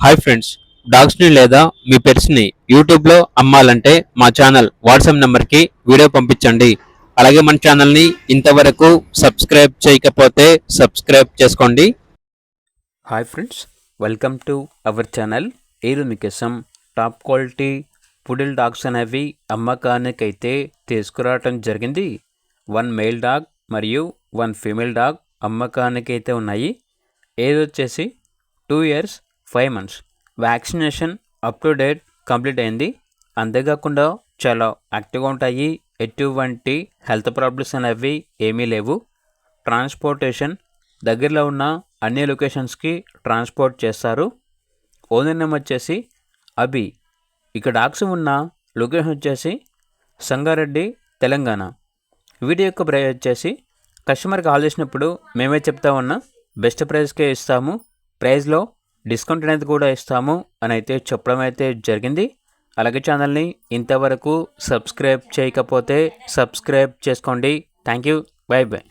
Hi friends, డాగ్స్ని లేదా మీ పెట్స్ని యూట్యూబ్లో అమ్మాలంటే మా ఛానల్ వాట్సాప్ నెంబర్కి వీడియో పంపించండి. అలాగే మన ఛానల్ని ఇంతవరకు సబ్స్క్రైబ్ చేయకపోతే సబ్స్క్రైబ్ చేసుకోండి. Hi friends, welcome to our channel. ఈరోజు మీకోసం టాప్ క్వాలిటీ పుడిల్ డాగ్స్ అనేవి అమ్మకానికైతే తీసుకురావటం జరిగింది. 1 మేల్ డాగ్ మరియు 1 ఫీమేల్ డాగ్ అమ్మకానికైతే ఉన్నాయి. ఏజ్ వచ్చేసి 2 years 5 months. Vaccination up to date complete అయింది. అంతేకాకుండా చాలా యాక్టివ్గా ఉంటాయి. ఎటువంటి హెల్త్ ప్రాబ్లమ్స్ అనేవి ఏమీ లేవు. ట్రాన్స్పోర్టేషన్ దగ్గరలో ఉన్న అన్ని లొకేషన్స్కి ట్రాన్స్పోర్ట్ చేస్తారు. ఓనర్ నేమ్ వచ్చేసి అభి. ఇక డాగ్స్ ఉన్న లొకేషన్ వచ్చేసి సంగారెడ్డి, తెలంగాణ. వీడియో యొక్క ప్రైస్ వచ్చేసి కస్టమర్కి కాల్ చేసినప్పుడు మేమే చెప్తా ఉన్నా బెస్ట్ ప్రైస్కే ఇస్తాము, ప్రైస్లో డిస్కౌంట్ అనేది కూడా ఇస్తాము అని అయితే చెప్పడం అయితే జరిగింది. అలాగే ఛానల్ని ఇంతవరకు సబ్స్క్రైబ్ చేయకపోతే సబ్స్క్రైబ్ చేసుకోండి. Thank you, by by.